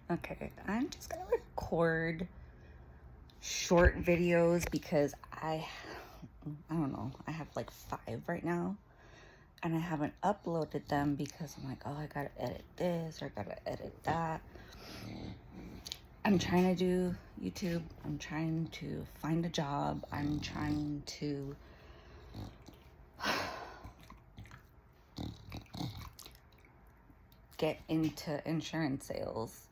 Okay, I'm just gonna record short videos because I don't know, I have like 5 right now and I haven't uploaded them because I'm like, oh, I gotta edit this or I gotta edit that. I'm trying to do YouTube. I'm trying to find a job. I'm trying to get into insurance sales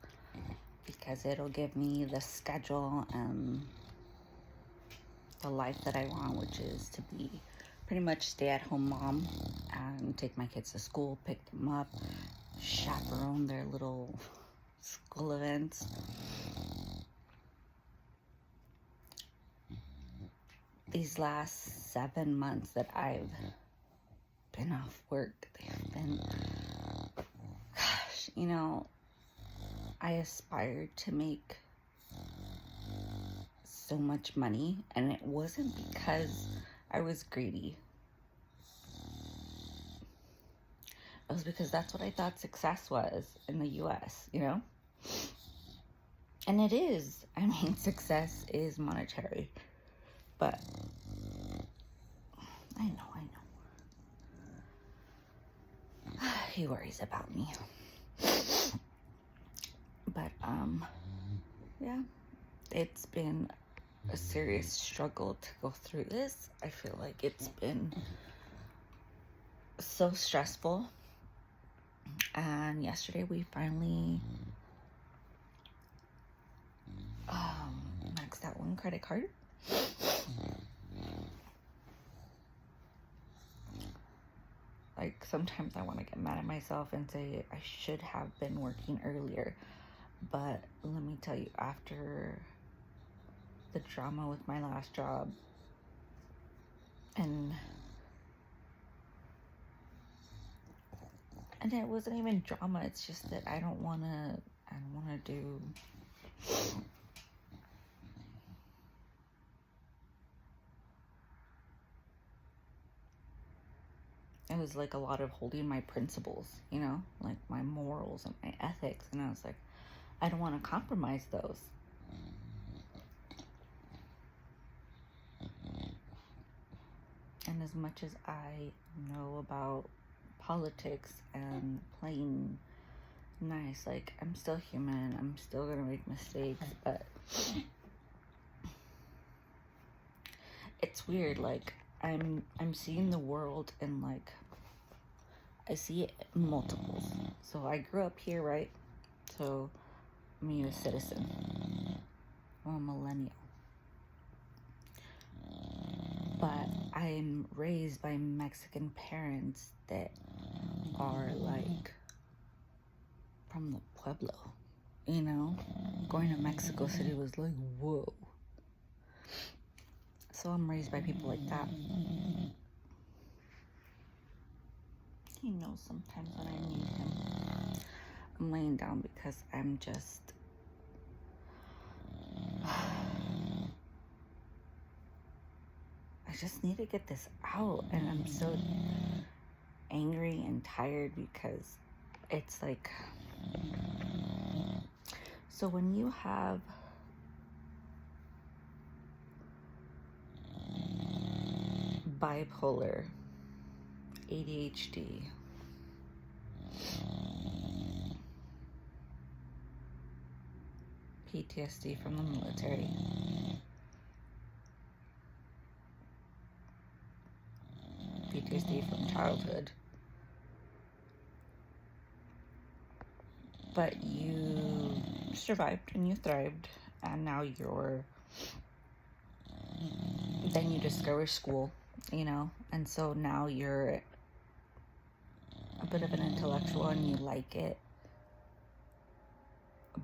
because it'll give me the schedule and the life that I want, which is to be pretty much stay-at-home mom and take my kids to school, pick them up, chaperone their little school events. These last 7 months that I've been off work, they have been, gosh, I aspired to make so much money, and it wasn't because I was greedy. It was because that's what I thought success was in the US, And it is. I mean, success is monetary. But I know. He worries about me. But, yeah, it's been a serious struggle to go through this. I feel like it's been so stressful. And yesterday we finally maxed out one credit card. Like, sometimes I want to get mad at myself and say I should have been working earlier. But let me tell you, after the drama with my last job, and it wasn't even drama, it's just that I don't want to do it was like a lot of holding my principles, like my morals and my ethics, and I was like, I don't want to compromise those. And as much as I know about politics and playing nice, like, I'm still human, I'm still gonna make mistakes, but it's weird, like, I'm seeing the world in, like, I see it in multiples. So I grew up here, right? So I'm a U.S. citizen. I'm a millennial. But I'm raised by Mexican parents that are, like, from the Pueblo, Going to Mexico City was like, whoa. So I'm raised by people like that. He knows sometimes when I need him. I'm laying down because I'm just... I just need to get this out, and I'm so angry and tired because it's like... So when you have bipolar, ADHD, PTSD from the military, PTSD from childhood, but you survived and you thrived, and now then you discover school, and so now you're a bit of an intellectual and you like it,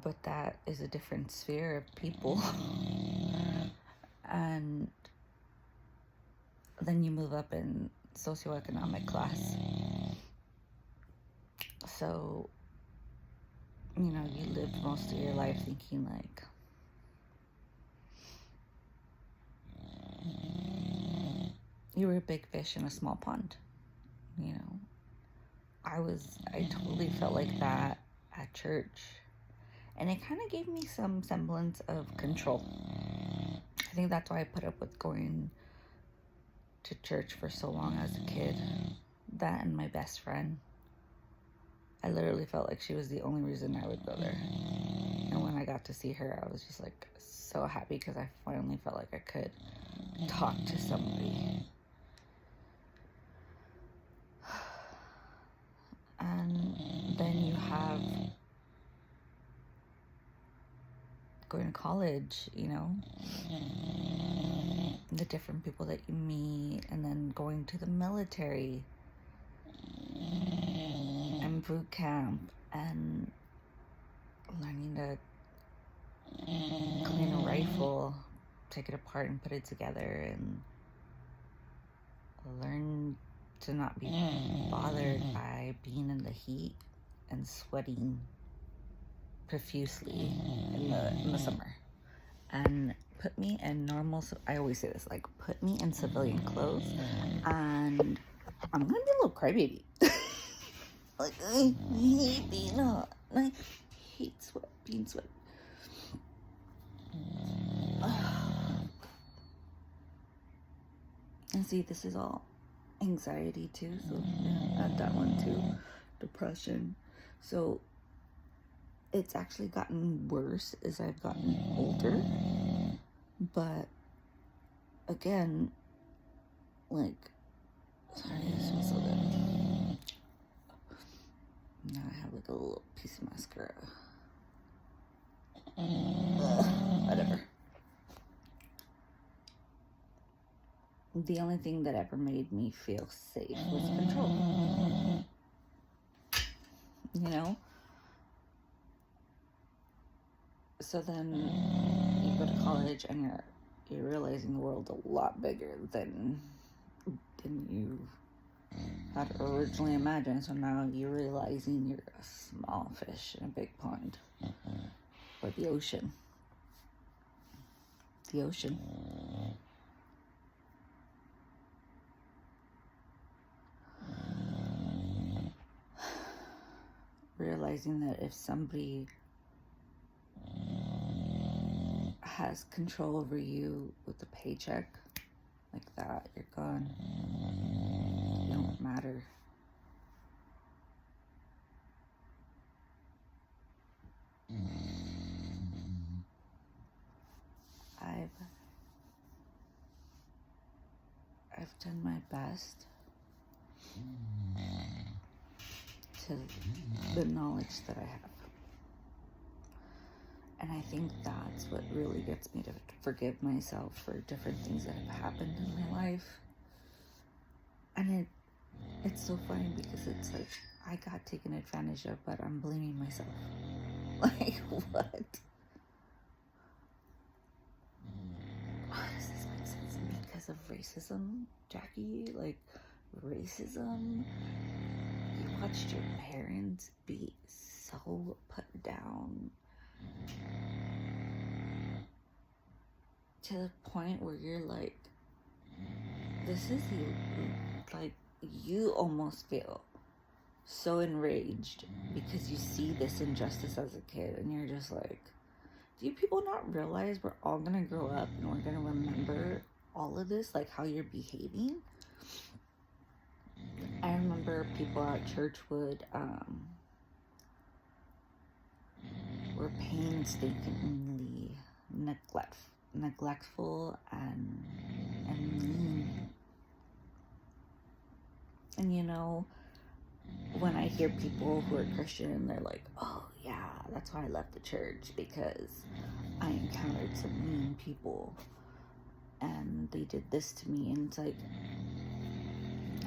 but that is a different sphere of people. And then you move up in socioeconomic class, so you lived most of your life thinking like, you were a big fish in a small pond. I totally felt like that at church. And it kind of gave me some semblance of control. I think that's why I put up with going to church for so long as a kid. That and my best friend. I literally felt like she was the only reason I would go there. And when I got to see her, I was just like so happy because I finally felt like I could talk to somebody. And then you have going to college, you know, the different people that you meet, and then going to the military and boot camp and learning to clean a rifle, take it apart and put it together, and learn to not be bothered by being in the heat and sweating profusely in the summer. And put me in normal, I always say this, like, put me in civilian clothes and I'm gonna be a little crybaby. Like, I hate being hot. I hate being sweat. And see, this is all anxiety too, so yeah, add that one too. Depression. So it's actually gotten worse as I've gotten older. But again, like, sorry, this smells so good. Now I have like a little piece of mascara. Whatever. The only thing that ever made me feel safe was control. You know? So then you go to college and you're realizing the world's a lot bigger than you had originally imagined. So now you're realizing you're a small fish in a big pond. Or the ocean. The ocean. Realizing that if somebody has control over you with a paycheck like that, you're gone. You don't matter. I've done my best to the knowledge that I have. And I think that's what really gets me to forgive myself for different things that have happened in my life. And it's so funny because it's like I got taken advantage of, but I'm blaming myself. Like, what? Does this make sense? Because of racism, Jackie? Like, racism? You watched your parents be so put down to the point where you're like, this is you. Like, you almost feel so enraged because you see this injustice as a kid, and you're just like, do you people not realize we're all gonna grow up and we're gonna remember all of this, like how you're behaving? I remember people at church were painstakingly neglectful and mean. And you know, when I hear people who are Christian, they're like, oh yeah, that's why I left the church, because I encountered some mean people and they did this to me. And it's like,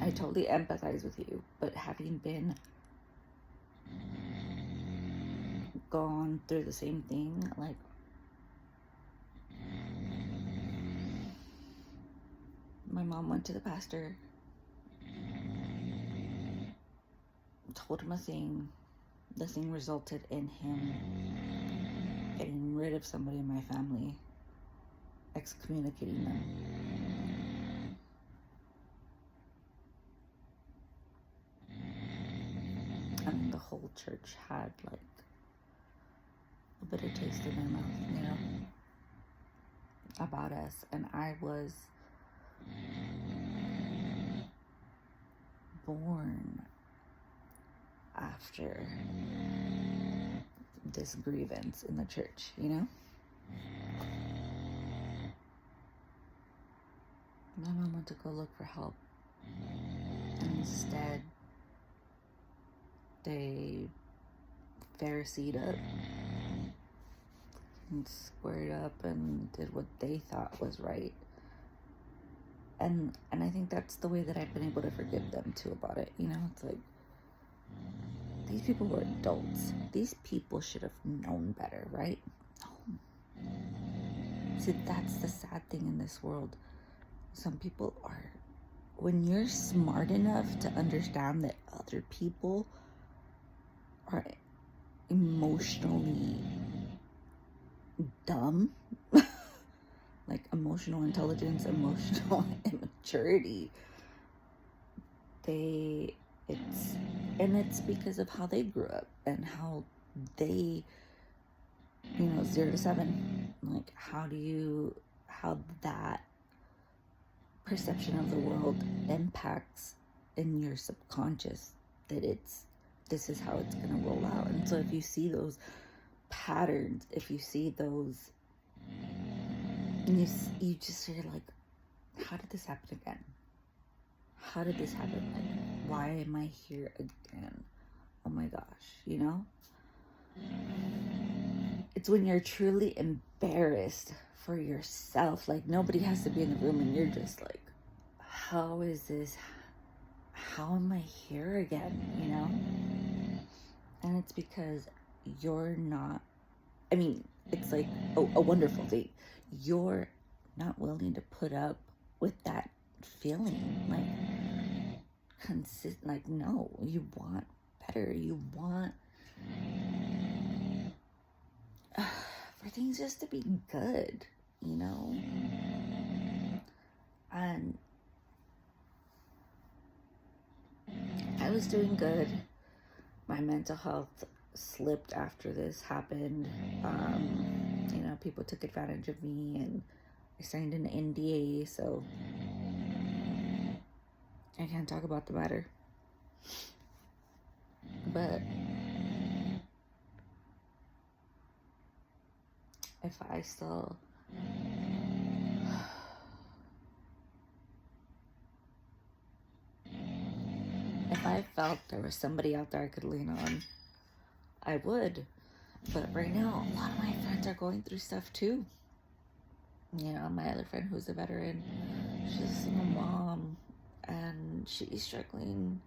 I totally empathize with you, but having been gone through the same thing, like, my mom went to the pastor, told him a thing. The thing resulted in him getting rid of somebody in my family, excommunicating them. And the whole church had like a bitter taste in their mouth, you know, about us. And I was born after this grievance in the church, you know? My mom went to go look for help. And instead, they Phariseed up and squared up and did what they thought was right. And I think that's the way that I've been able to forgive them too about it. You know, it's like, these people were adults. These people should have known better, right? No. See, that's the sad thing in this world. Some people are, when you're smart enough to understand that other people are emotionally dumb, like emotional intelligence, emotional immaturity, it's because of how they grew up and how they, 0 to 7, like how that perception of the world impacts in your subconscious, that this is how it's going to roll out. And so if you see those patterns, if you see those, you just are like, how did this happen again? How did this happen again? Why am I here again? Oh my gosh, you know? It's when you're truly embarrassed for yourself. Like, nobody has to be in the room and you're just like, how is this? How am I here again? You know? And it's because you're not, it's like a wonderful thing. You're not willing to put up with that feeling. No, you want better. You want for things just to be good, you know? And I was doing good. My mental health slipped after this happened. People took advantage of me, and I signed an NDA, so I can't talk about the matter. But if I felt there was somebody out there I could lean on, I would. But right now, a lot of my friends are going through stuff too. My other friend who's a veteran, she's a single mom, and she's struggling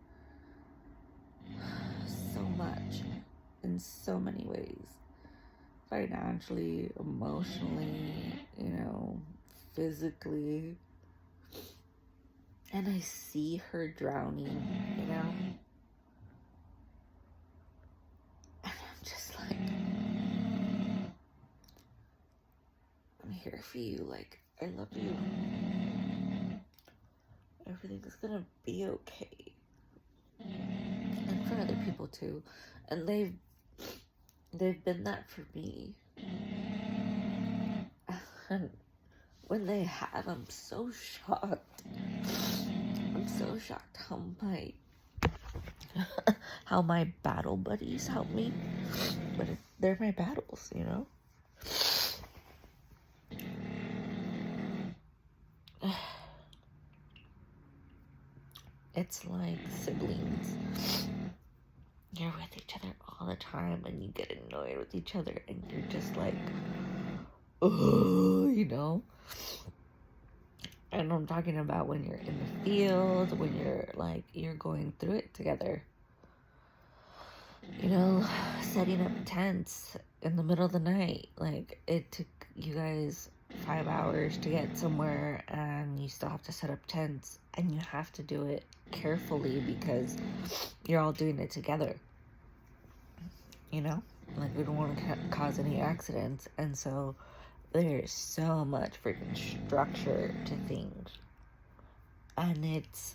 so much in so many ways. Financially, emotionally, physically. And I see her drowning, And I'm just like, I'm here for you. Like, I love you. Everything's gonna be okay. And for other people too. And they've been that for me. And when they have, I'm so shocked. I'm so shocked how my battle buddies help me. But they're my battles, It's like siblings. You're with each other all the time, and you get annoyed with each other, and you're just like, oh, And I'm talking about when you're in the field, when you're going through it together. Setting up tents in the middle of the night. Like, it took you guys 5 hours to get somewhere, and you still have to set up tents, and you have to do it carefully because you're all doing it together. We don't want to cause any accidents, and so there's so much freaking structure to things, and it's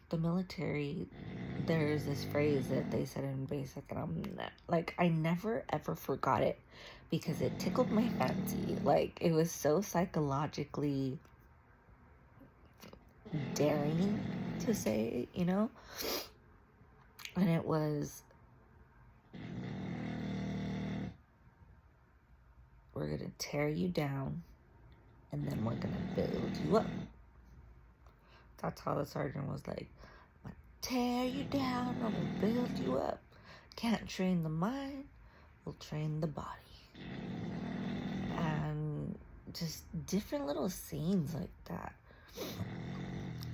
the military, there's this phrase that they said in basic, and I never ever forgot it because it tickled my fancy. Like, it was so psychologically daring to say, you know? And it was, we're gonna tear you down and then we're gonna build you up. That's how the sergeant was like, I'm gonna tear you down, I'm gonna build you up. Can't train the mind, we'll train the body. And just different little scenes like that.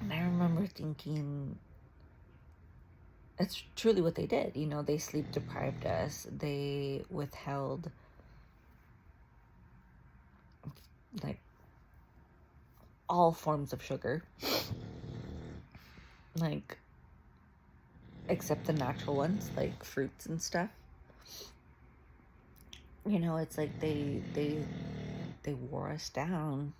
And I remember thinking, it's truly what they did. You know, they sleep deprived us. They withheld, like, all forms of sugar. Like, except the natural ones, like fruits and stuff. You know, it's like they wore us down.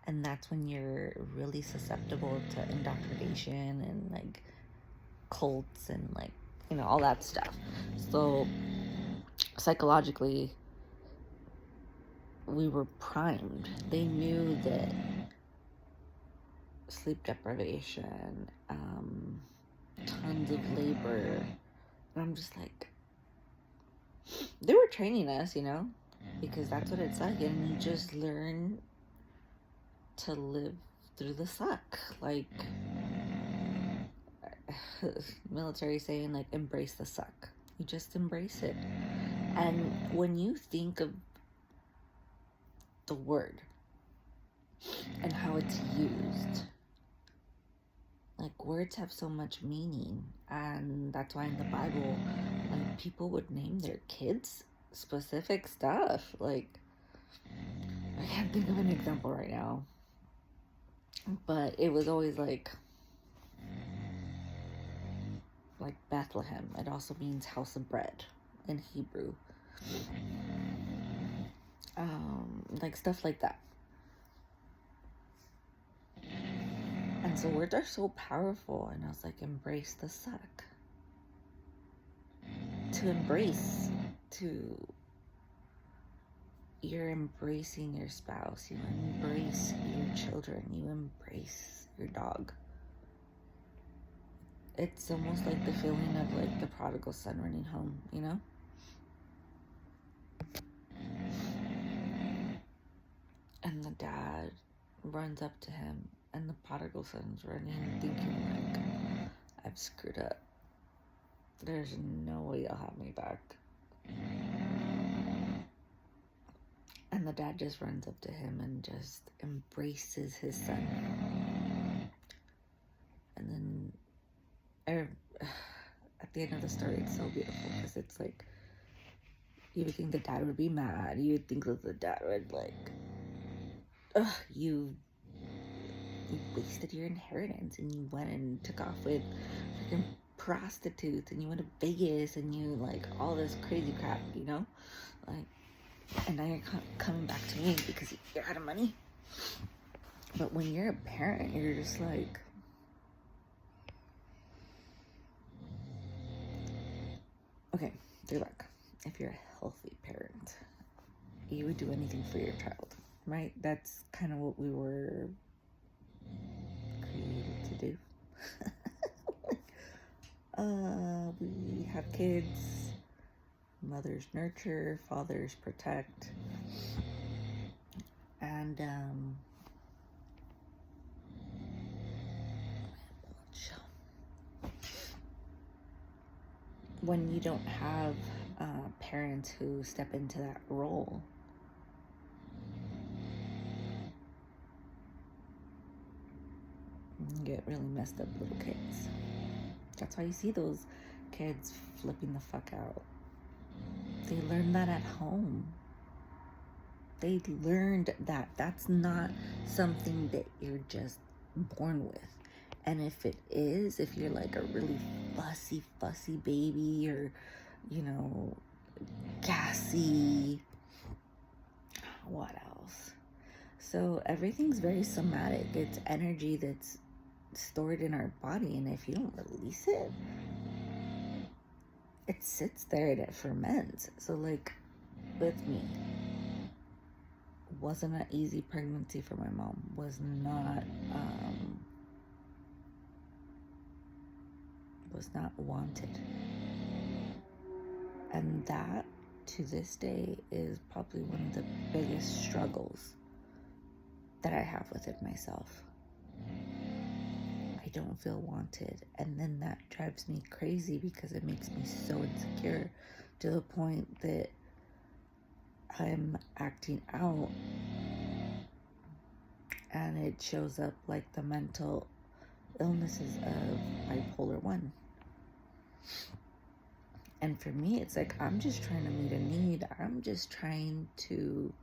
And that's when you're really susceptible to indoctrination and, like, cults and, like, you know, all that stuff. So psychologically, we were primed. They knew that sleep deprivation, tons of labor, and I'm just like, they were training us, you know, because that's what it's like. And you just learn to live through the suck. Like, military saying, like, embrace the suck. You just embrace it. And when you think of the word and how it's used, like, words have so much meaning. And that's why in the Bible, like, people would name their kids specific stuff. Like, I can't think of an example right now, but it was always like Bethlehem. It also means house of bread in Hebrew. Like, stuff like that. And so words are so powerful. And I was like, embrace the suck. To embrace, you're embracing your spouse. You embrace your children. You embrace your dog. It's almost like the feeling of, like, the prodigal son running home, you know? And the dad runs up to him, and the prodigal son's running, thinking, like, I've screwed up. There's no way you'll have me back. And the dad just runs up to him and just embraces his son. And then at the end of the story, it's so beautiful because it's like, you would think the dad would be mad. You would think that the dad would, like, you wasted your inheritance and you went and took off with freaking prostitutes and you went to Vegas and you, like, all this crazy crap, you know? Like, and now you're coming back to me because you're out of money. But when you're a parent, you're just like, okay, you're like, if you're a healthy parent, you would do anything for your child, right? That's kind of what we were created to do. We have kids, mothers nurture, fathers protect, and when you don't have parents who step into that role, you get really messed up little kids. That's why you see those kids flipping the fuck out. They learned that at home. They learned that. That's not something that you're just born with. And if it is, if you're like a really fussy baby, or, you know, gassy, what else? So everything's very somatic. It's energy that's stored in our body, and if you don't release it, it sits there and it ferments. So like with me, wasn't an easy pregnancy for my mom. Was not wanted. And that, to this day, is probably one of the biggest struggles that I have within myself. I don't feel wanted. And then that drives me crazy because it makes me so insecure to the point that I'm acting out, and it shows up like the mental illnesses of bipolar 1. And for me, it's like, I'm just trying to meet a need. I'm just trying to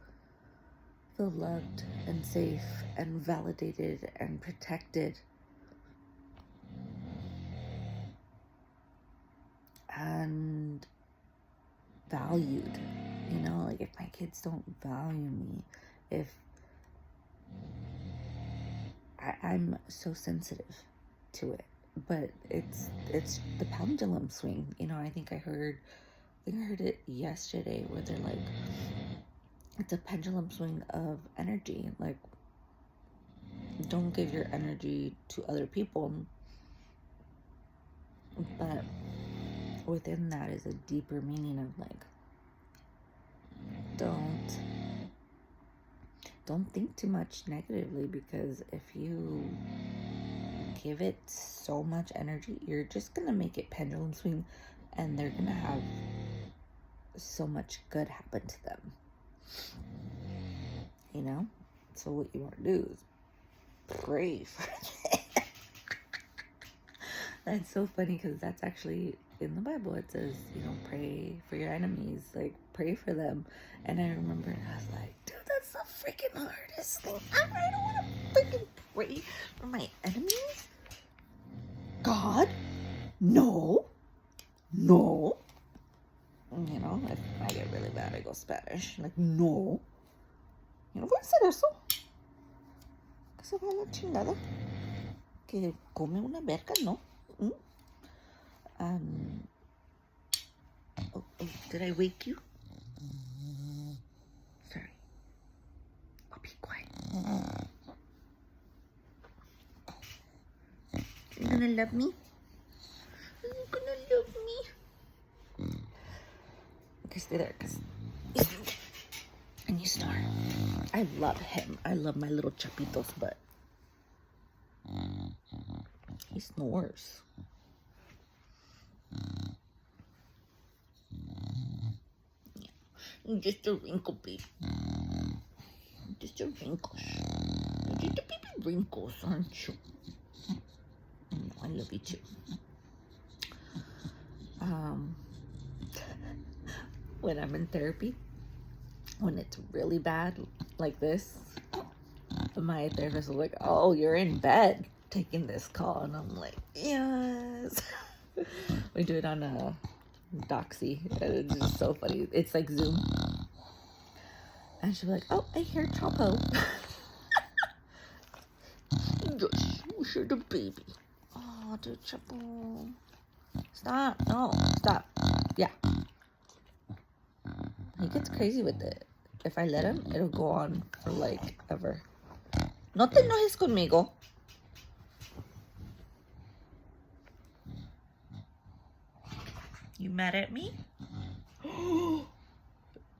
feel loved and safe and validated and protected. And valued. You know, like if my kids don't value me, if I'm so sensitive to it. But it's the pendulum swing. You know, I think I heard it yesterday where they're like, it's a pendulum swing of energy. Like, don't give your energy to other people. But within that is a deeper meaning of like, don't think too much negatively, because if you give it so much energy, you're just gonna make it pendulum swing, and they're gonna have so much good happen to them. You know? So what you want to do is pray for them. That's so funny, because that's actually in the Bible. It says, you know, pray for your enemies, like pray for them. And I remember, and I was like, dude, that's the freaking hardest thing ever. I don't want to freaking pray for my enemies. God, no. You know, if I get really bad, I go Spanish. Like, no. Yo no voy a hacer eso. Que se va a la chingada. Que come una verga, no. Oh, did I wake you? Sorry. I'll be quiet. You gonna love me? You gonna love me? Okay, stay there, because and you snore. I love him. I love my little chapitos, but he snores. Yeah. Just a wrinkle, babe. Just a wrinkle. Just a baby wrinkles, aren't you? I love you too. When I'm in therapy, when it's really bad, like this, my therapist was like, oh, you're in bed taking this call. And I'm like, yes. We do it on a Doxy. It's just so funny. It's like Zoom. And she'll be like, oh, I hear Chapo. Just the baby. Oh, dude, Chapo. Stop. No, stop. Yeah. He gets crazy with it. If I let him, it'll go on for like ever. No te enojes conmigo. You mad at me?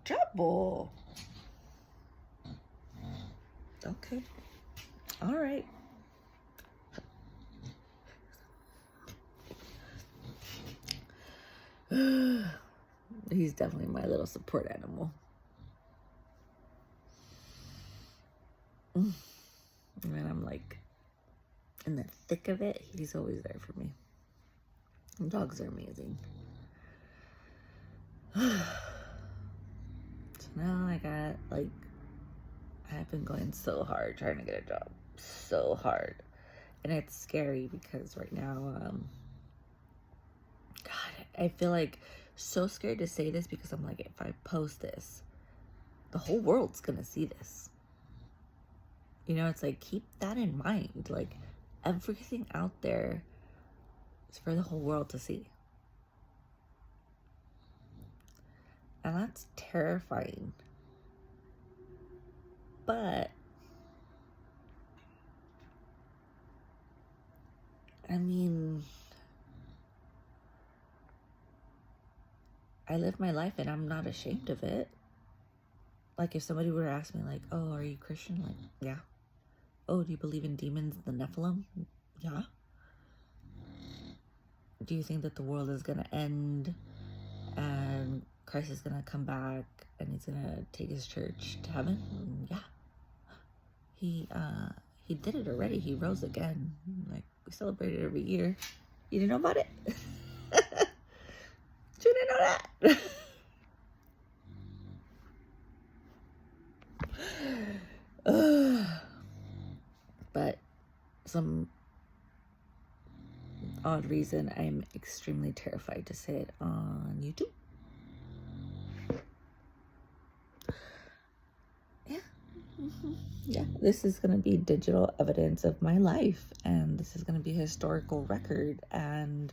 Chapo. Okay. All right. He's definitely my little support animal. And I'm like in the thick of it, he's always there for me. And dogs are amazing. So now I've been going so hard trying to get a job. So hard. And it's scary because right now, God, I feel like so scared to say this, because I'm like, if I post this, the whole world's gonna see this. You know, it's like, keep that in mind. Like, everything out there is for the whole world to see. And that's terrifying. But I mean, I live my life and I'm not ashamed of it. Like, if somebody were to ask me, like, oh, are you Christian? Like, yeah. Oh, do you believe in demons, the Nephilim? Yeah. Do you think that the world is going to end and Christ is going to come back and he's going to take his church to heaven? Yeah. He did it already. He rose again. Like, we celebrate it every year. You didn't know about it? You didn't know that? But some odd reason, I'm extremely terrified to say it on YouTube. Yeah. Yeah, this is going to be digital evidence of my life, and this is going to be a historical record, and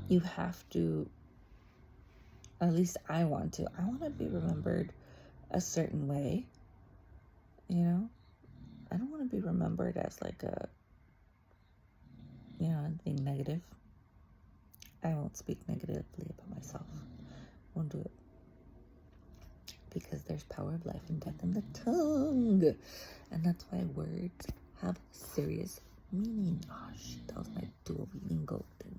you have to, at least I want to be remembered a certain way, you know? I don't want to be remembered as like a, you know, anything negative. I won't speak negatively about myself. Won't do it. Because there's power of life and death in the tongue. And that's why words have serious meaning. Oh shit, that was my Duolingo thing.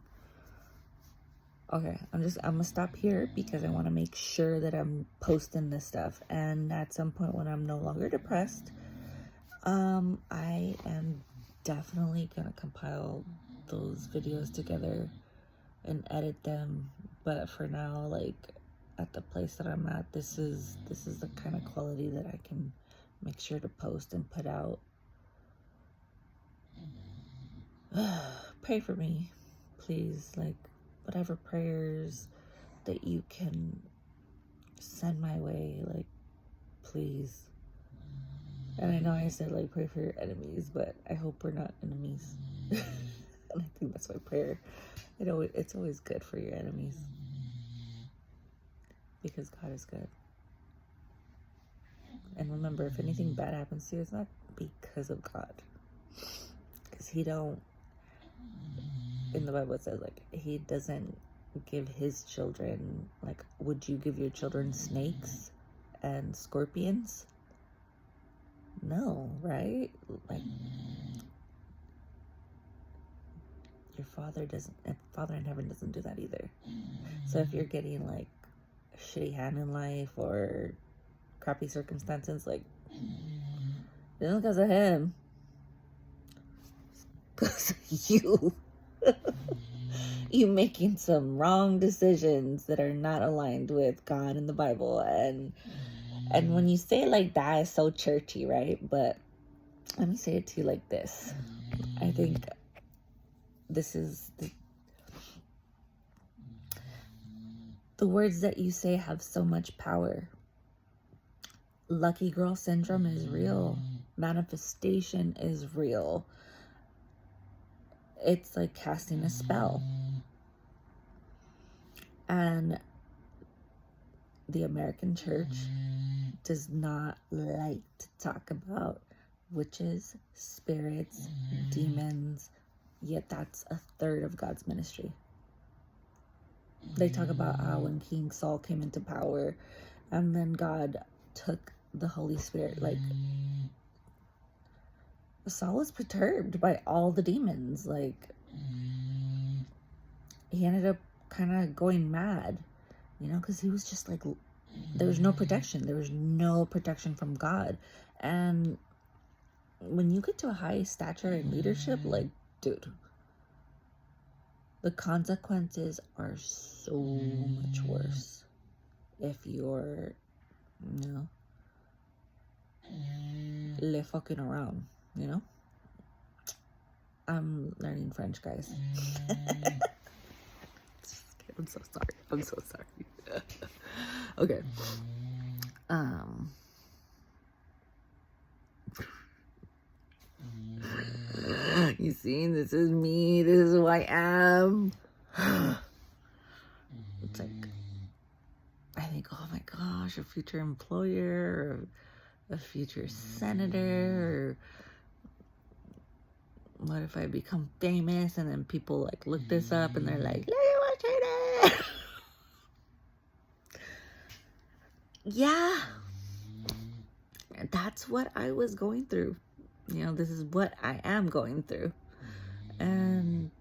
Okay, I'm gonna stop here because I want to make sure that I'm posting this stuff. And at some point when I'm no longer depressed, I am definitely gonna compile those videos together and edit them. But for now, like, at the place that I'm at, this is the kind of quality that I can make sure to post and put out. Pray for me, please. Like, whatever prayers that you can send my way, like, please. And I know I said, like, pray for your enemies, but I hope we're not enemies. And I think that's my prayer. It's always good for your enemies. Because God is good. And remember, if anything bad happens to you, it's not because of God. Because he don't, in the Bible it says, like, he doesn't give his children, like, would you give your children snakes and scorpions? No, right? Like, your father in heaven doesn't do that either. So if you're getting, like, a shitty hand in life or crappy circumstances, like, it's not because of him. It's because of you. You making some wrong decisions that are not aligned with God and the Bible. And when you say it like that, it's so churchy, right? But let me say it to you like this. I think this is the words that you say have so much power. Lucky girl syndrome is real. Manifestation is real. It's like casting a spell. And the American church does not like to talk about witches, spirits, demons, yet that's a third of God's ministry. They talk about how when King Saul came into power and then God took the Holy Spirit, like, Saul was perturbed by all the demons. Like, he ended up kind of going mad, you know, because he was just like, there was no protection. There was no protection from God. And when you get to a high stature in leadership, like, dude, the consequences are so much worse if you're, you know, fucking around, you know? I'm learning French, guys. I'm so sorry. Okay. You see, this is me. This is who I am. It's like, I think, oh my gosh, a future employer, or a future senator, or what if I become famous and then people like look this up and they're like, look at what you did. Yeah, that's what I was going through. You know, this is what I am going through. And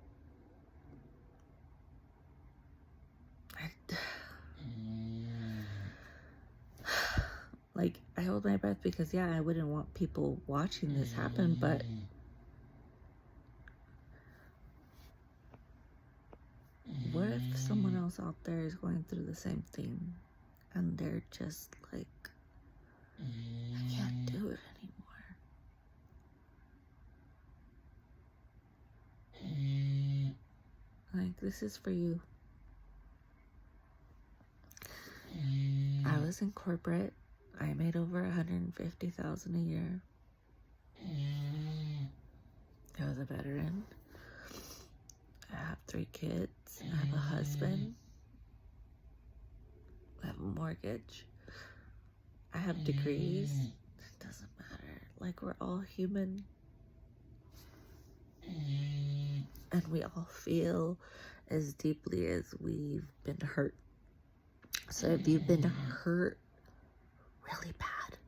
like, I hold my breath because, yeah, I wouldn't want people watching this happen, but what if someone else out there is going through the same thing and they're just like, I can't do it anymore. Like, this is for you. I was in corporate. I made over $150,000 a year. I was a veteran. I have 3 kids. I have a husband. I have a mortgage. I have degrees. It doesn't matter. Like, we're all human. And we all feel as deeply as we've been hurt. So if you've been hurt really bad,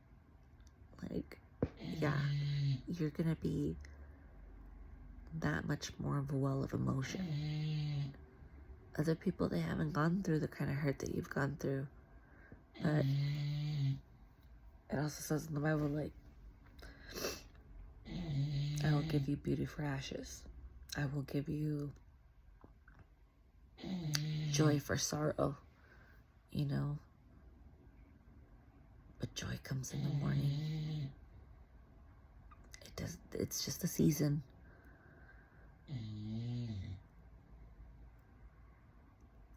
like, yeah, you're gonna be that much more of a well of emotion. Other people, they haven't gone through the kind of hurt that you've gone through. But it also says in the Bible, like, I will give you beauty for ashes. I will give you joy for sorrow, you know. But joy comes in the morning. It's just a season.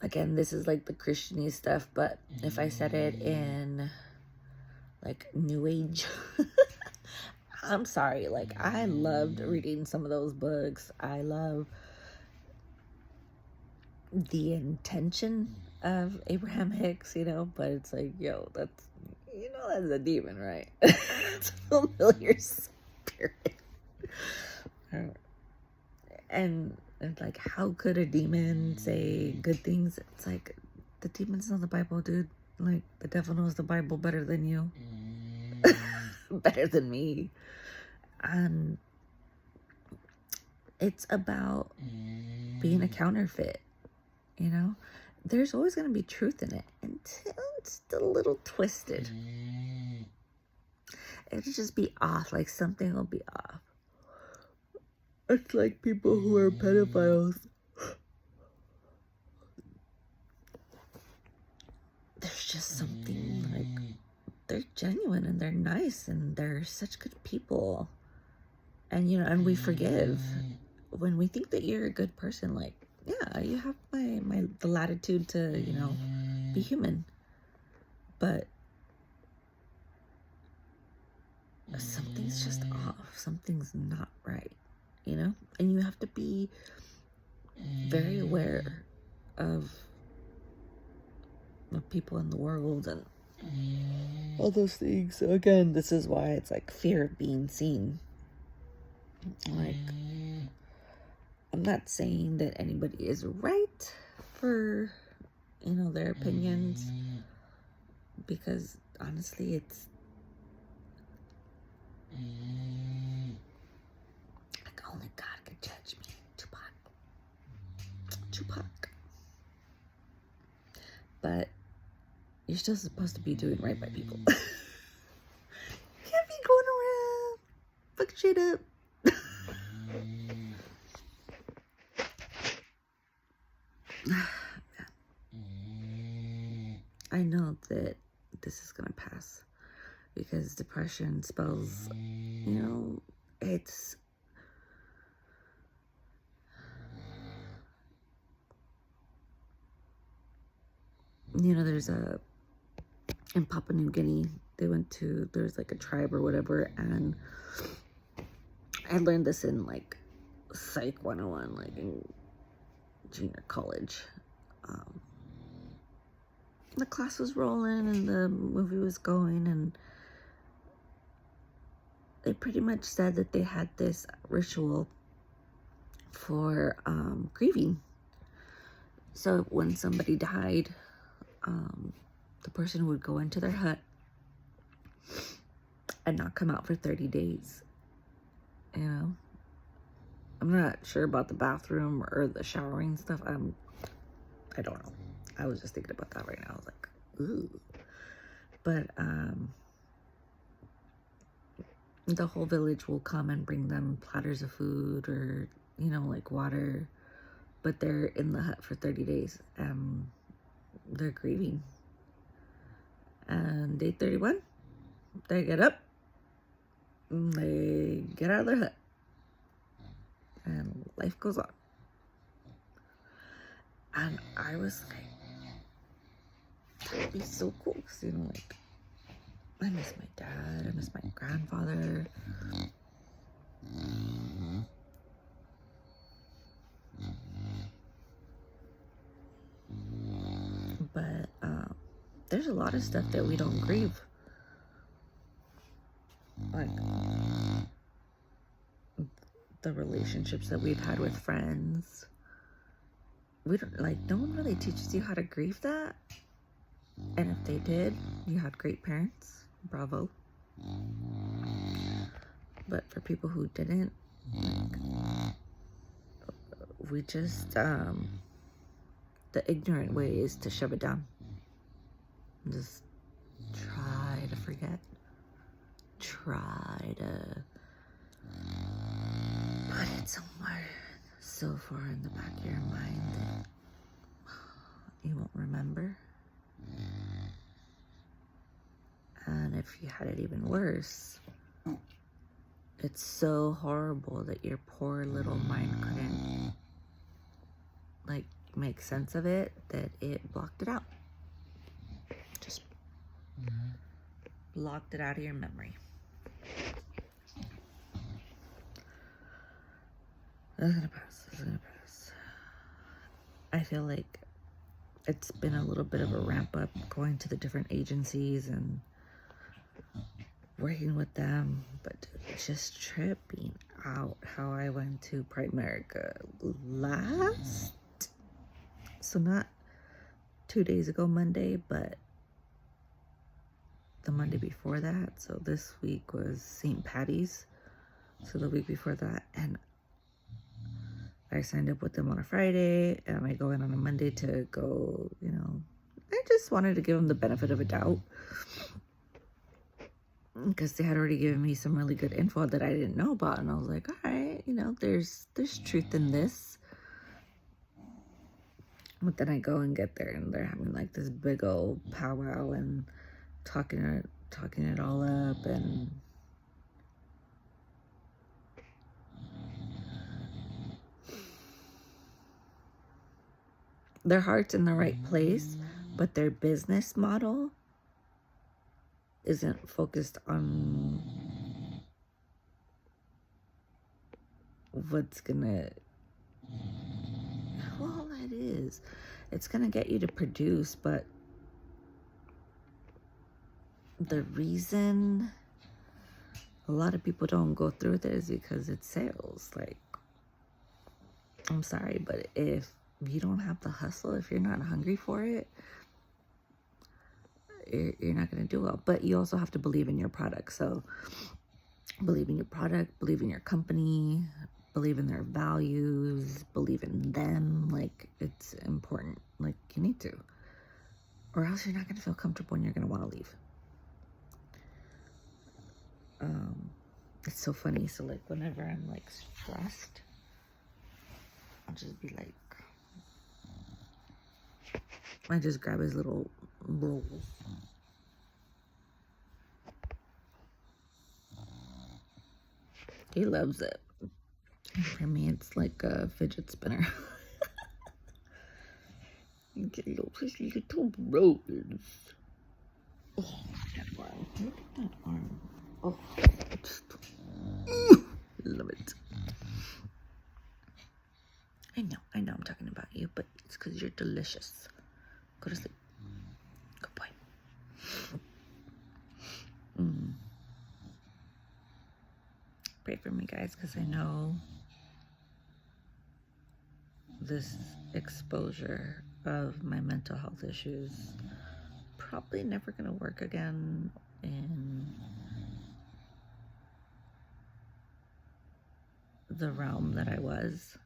Again, this is like the Christian-y stuff, but if I said it in like New Age, I'm sorry. Like, I loved reading some of those books. I love the intention of Abraham Hicks, you know, but it's like, yo, that's, you know, that's a demon, right? It's a familiar spirit. And like, how could a demon say good things? It's like, the demons know the Bible, dude. Like, the devil knows the Bible better than you. Better than me. And it's about being a counterfeit, you know? There's always going to be truth in it until it's a little twisted. It'll just be off, like something will be off. It's like people who are pedophiles. There's just something, like, they're genuine and they're nice and they're such good people. And, you know, and we forgive. When we think that you're a good person, like, yeah, you have the latitude to, you know, be human. But something's just off. Something's not right, you know? And you have to be very aware of the people in the world and all those things. So again, this is why it's like fear of being seen. Like, I'm not saying that anybody is right for, you know, their opinions, because honestly, it's like only God could judge me. Tupac. But you're still supposed to be doing right by people. You can't be going around fucking shit up. I know that this is gonna pass, because depression spells, you know, it's you know, in Papua New Guinea, there's like a tribe or whatever, and I learned this in like Psych 101, like in junior college. The class was rolling and the movie was going, and they pretty much said that they had this ritual for grieving. So when somebody died, the person would go into their hut and not come out for 30 days. You know, I'm not sure about the bathroom or the showering stuff. I don't know. I was just thinking about that right now. I was like, ooh. But the whole village will come and bring them platters of food or, you know, like water. But they're in the hut for 30 days. They're grieving. And day 31, they get up. And they get out of their hut. And life goes on. And I was like, that would be so cool. Because, you know, like, I miss my dad. I miss my grandfather. But there's a lot of stuff that we don't grieve. Like the relationships that we've had with friends. We don't, like, no one really teaches you how to grieve that. And if they did, you had great parents. Bravo. But for people who didn't, like, we just, the ignorant way is to shove it down. Just try to forget. Try to put it somewhere so far in the back of your mind that you won't remember. And if you had it even worse, it's so horrible that your poor little mind couldn't, like, make sense of it, that it blocked it out. Just blocked it out of your memory. That's gonna pass. That's gonna pass. I feel like it's been a little bit of a ramp up going to the different agencies and working with them, but just tripping out how I went to Primerica last, so not 2 days ago Monday, but the Monday before that. So this week was St. Patty's, so the week before that, and I signed up with them on a Friday, and I go in on a Monday to go, you know, I just wanted to give them the benefit of a doubt, because they had already given me some really good info that I didn't know about, and I was like, all right, you know, there's truth in this. But then I go and get there, and they're having like this big old powwow and talking it all up, and their heart's in the right place, but their business model isn't focused on what's gonna, well, it is. It's gonna get you to produce, but the reason a lot of people don't go through with it is because it's sales. Like, I'm sorry, but if you don't have the hustle, if you're not hungry for it, you're not going to do well. But you also have to believe in your product. So believe in your product, believe in your company, believe in their values, believe in them. Like, it's important. Like, you need to, or else you're not going to feel comfortable and you're going to want to leave. It's so funny. So like, whenever I'm like stressed, I'll just be like, I just grab his little rolls. He loves it. For me, it's like a fidget spinner. His little rose. Oh, that arm. Look at that arm. Oh, just love it. I know I'm talking about you, but it's because you're delicious. Go to sleep. Good boy. Pray for me, guys, because I know this exposure of my mental health issues probably never going to work again in the realm that I was.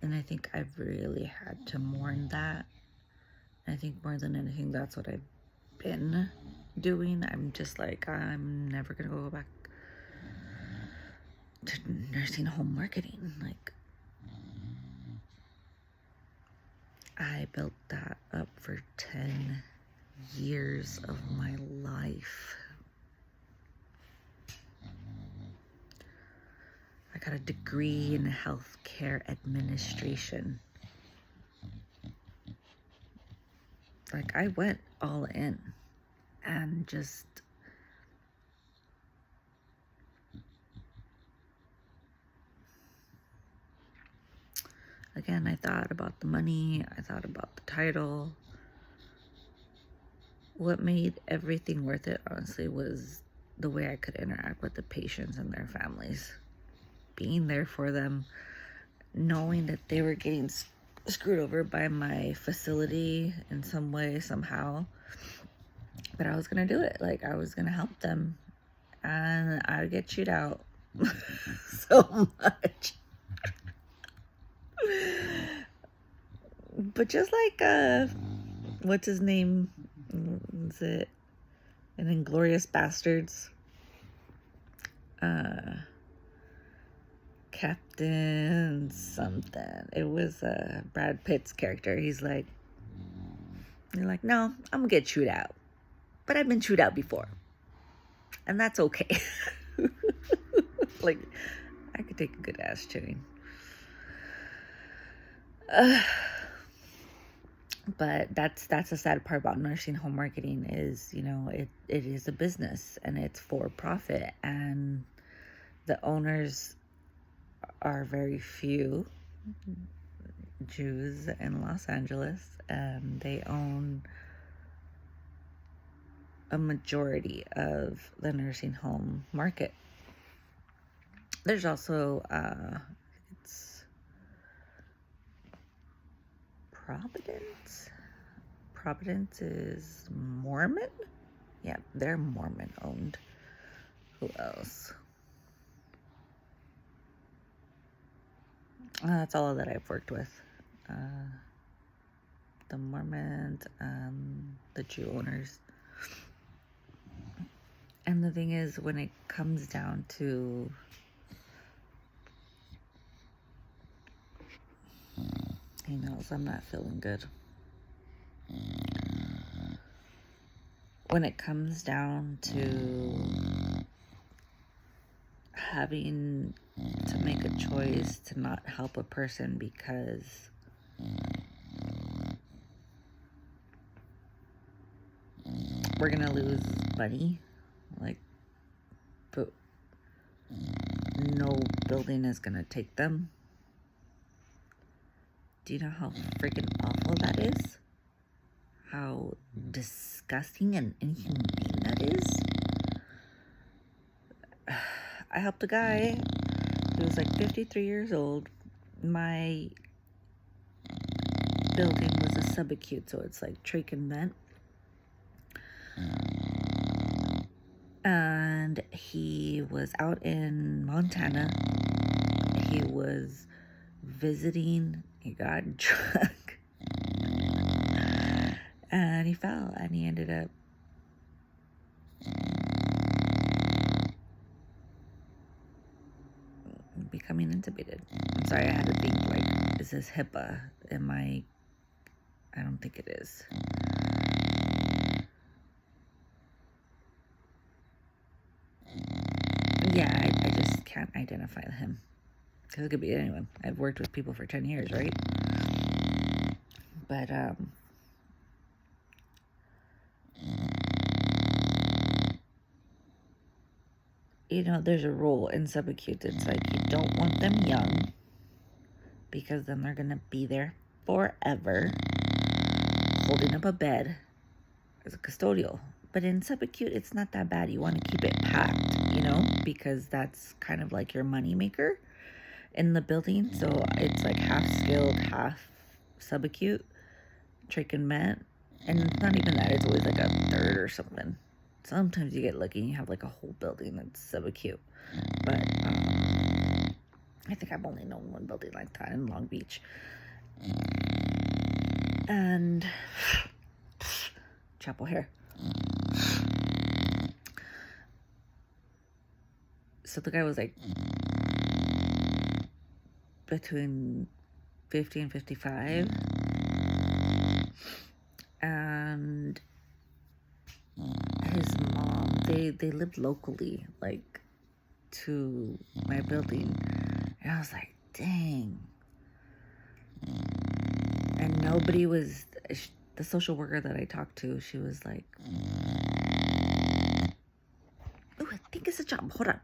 And I think I've really had to mourn that. I think more than anything, that's what I've been doing. I'm just like, I'm never going to go back to nursing home marketing. Like, I built that up for 10 years of my life. I got a degree in healthcare administration. Like, I went all in and just again, I thought about the money, I thought about the title. What made everything worth it, honestly, was the way I could interact with the patients and their families. Being there for them, knowing that they were getting screwed over by my facility in some way, somehow. But I was going to do it. Like, I was going to help them. And I would get chewed out so much. But just like, what's his name? Is it an Inglourious Bastards? Captain something. It was Brad Pitt's character. He's like, you're like, no, I'm gonna get chewed out. But I've been chewed out before. And that's okay. Like, I could take a good ass chewing. But that's the sad part about nursing home marketing is, you know, it is a business and it's for profit, and the owners are very few Jews in Los Angeles, and they own a majority of the nursing home market. There's also it's Providence. Providence is Mormon? Yeah, they're Mormon owned. Who else? That's all that I've worked with. The Mormons, the Jew owners. And the thing is, when it comes down to he knows I'm not feeling good. When it comes down to having to make a choice to not help a person because we're gonna lose money, like, but no building is gonna take them. Do you know how freaking awful that is? How disgusting and inhumane that is? I helped a guy who was like 53 years old. My building was a subacute, so it's like trach and vent. And he was out in Montana. He was visiting. He got drunk. And he fell, and he ended up becoming intubated. I'm sorry, I had to think, like, is this HIPAA? I don't think it is. Yeah, I just can't identify him. Because it could be anyone. I've worked with people for 10 years, right? But, you know, there's a rule in subacute. It's like you don't want them young because then they're going to be there forever holding up a bed as a custodial. But in subacute, it's not that bad. You want to keep it packed, you know, because that's kind of like your money maker in the building. So it's like half skilled, half subacute, trach and med. And it's not even that. It's always like a third or something. Sometimes you get lucky and you have like a whole building that's subacute. But I think I've only known one building like that in Long Beach. And Chapel Hill. So the guy was like between 50 and 55. And his mom, they lived locally, like, to my building. And I was like, dang. And nobody was, the social worker that I talked to, she was like, oh, I think it's a job. Hold on.